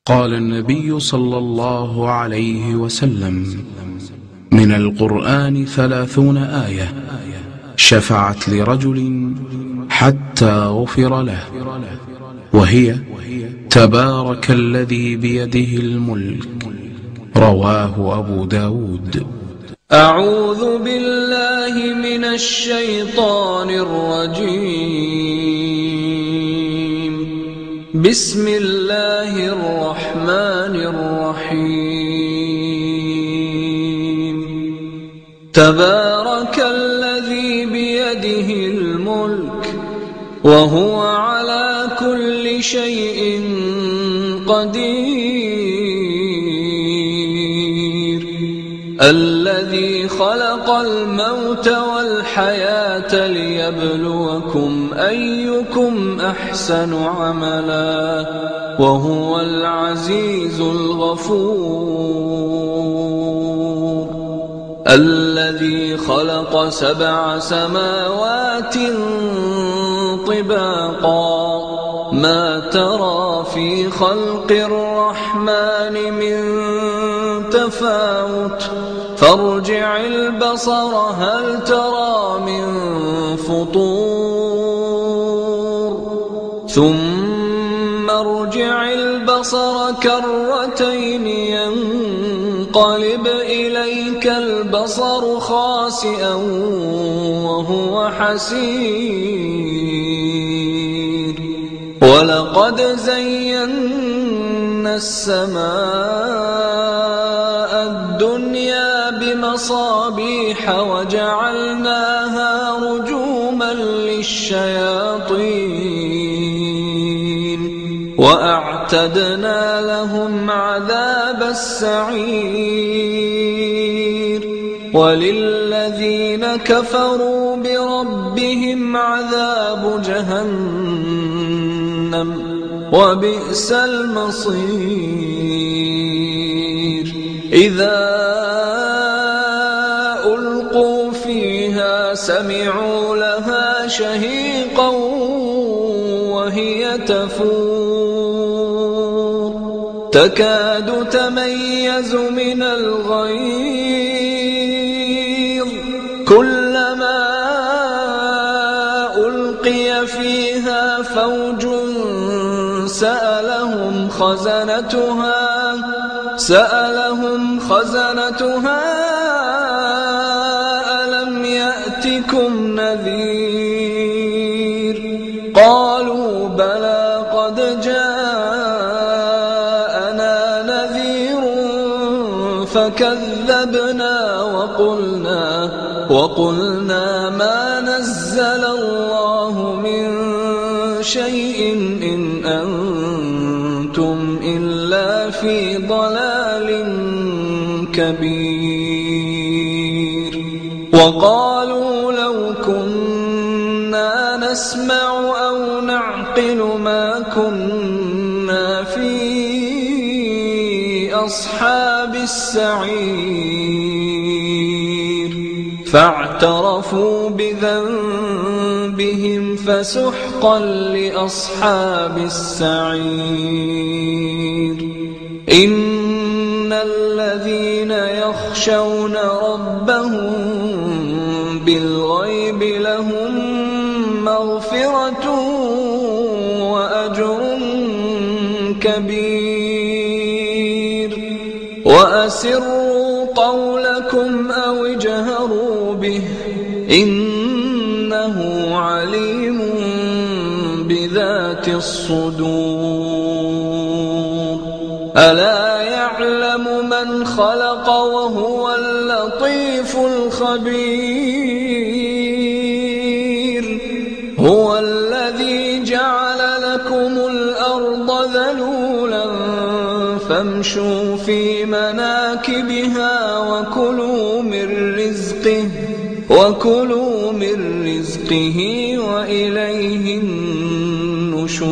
قال النبي صلى الله عليه وسلم: من القرآن 30 آية شفعت لرجل حتى غفر له، وهي: تبارك الذي بيده الملك. رواه أبو داود. أعوذ بالله من الشيطان الرجيم. بسم الله الرحمن الرحيم. تبارك الذي بيده الملك وهو على كل شيء قدير، الذي خلق الموت والحياة ليبلوكم أيكم أحسن عملا، وهو العزيز الغفور. الذي خلق 7 سماوات طباقا، ما ترى في خلق الرحمن من تفاوت، فارجع البصر هل ترى من فطور، ثم ارجع البصر كرتين ينقلب إليك البصر خاسئا وهو حسير. ولقد زينا السماء الدنيا بمصابيح وجعلناها رجوما للشياطين، وأعتدنا لهم عذاب السعير. وللذين كفروا بربهم عذاب جهنم، وبئس المصير. إذا ألقوا فيها سمعوا لها شهيقا وهي تفور، تكاد تميز من الغيظ، كلما ألقي فيها فوج سألهم خزنتها ألم يأتكم نذير؟ قالوا بلى قد جاءنا نذير فكذبنا وقلنا ما نزل الله من شيء إن أنتم إلا في ضلال كبير. وقالوا لو كنا نسمع أو نعقل ما كنا في أصحاب السعير، فاعترفوا بذنبهم فسحقا لأصحاب السعير. إن الذين يخشون ربهم بالغيب لهم مغفرة وأجر كبير. وأسروا قولكم أو اجهروا به إنه عليم بذات الصدور. ألا يعلم من خلق وهو اللطيف الخبير. هو الذي جعل لكم الأرض ذلولا فامشوا في مناكبها وكلوا من رزقه وإليه النشور.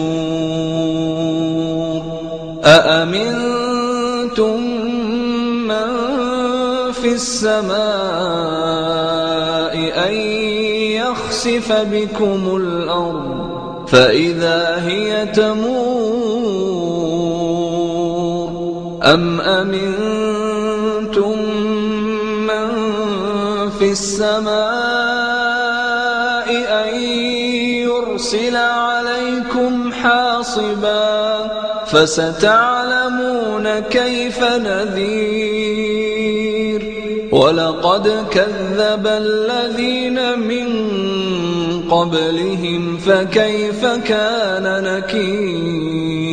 أأمنتم من في السماء أن يخسف بكم الأرض فإذا هي تمور أم أمنتم من في السماء أن يرسل عليكم حاصبا فستعلمون كيف نذير ولقد كذب الذين من قبلهم فكيف كان نكير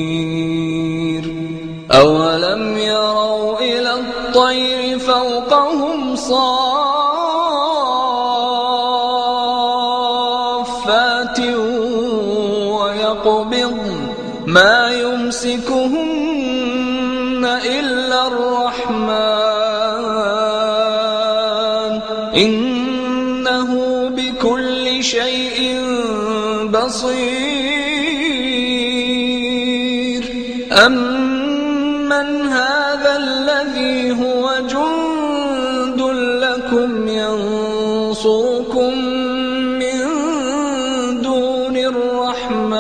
أولم يروا إلى الطير فوقهم صافات ويقبضن ما يمسكهن إلا الرحمن إنه بكل شيء بصير أمن هذا الذي هو جند لكم ينصركم من دون الرحمن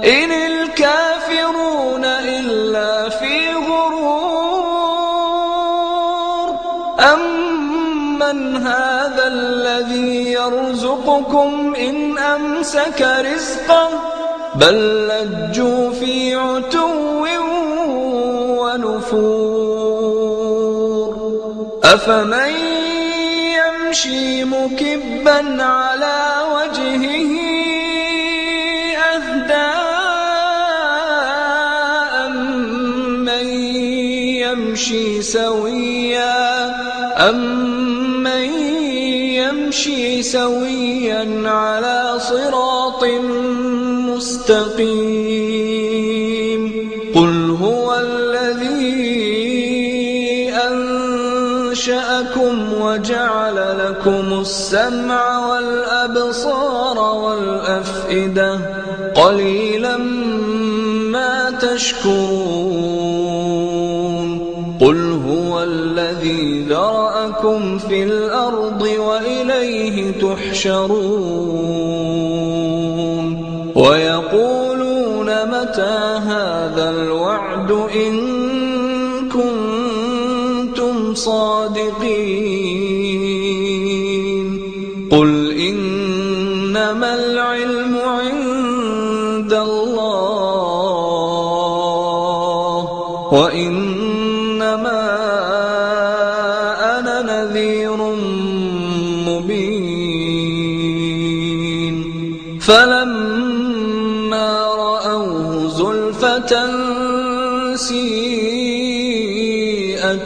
إن الكافرون إلا في غرور أمن هذا الذي يرزقكم إن أمسك رزقه بل لجوا في عتو ونفور أفمن يمشي مكبا على وجهه أهدى أمن يمشي سويا على صراط مستقيم قل هو الذي أنشأكم وجعل لكم السمع والأبصار والأفئدة قليلا ما تشكرون قل هو الذي ذرأكم في الأرض وإليه تحشرون ويقولون متى هذا الوعد إن كنتم صادقين قل إنما العلم عند الله وإنما أنا نذير مبين فلما رأوه زلفة سيئت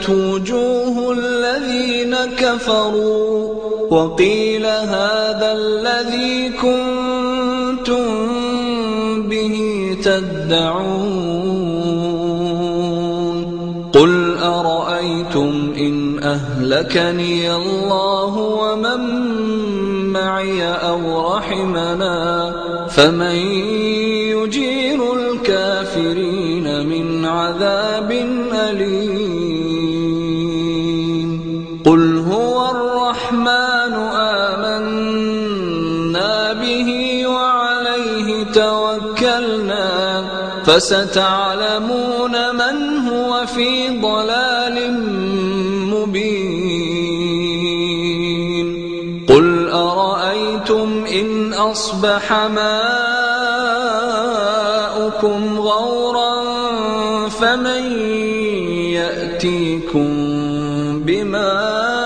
وجوه الذين كفروا وقيل هذا الذي كنتم به تدعون قل أرأيتم إن أهلكني الله ومن معي أو رحمنا فمن يجير الكافرين من عذاب أليم قل هو الرحمن آمنا به وعليه توكلنا فستعلمون من هو في ضلال مبين قل أرأيتم إن أصبح ماؤكم غورا فمن يأتيكم بماء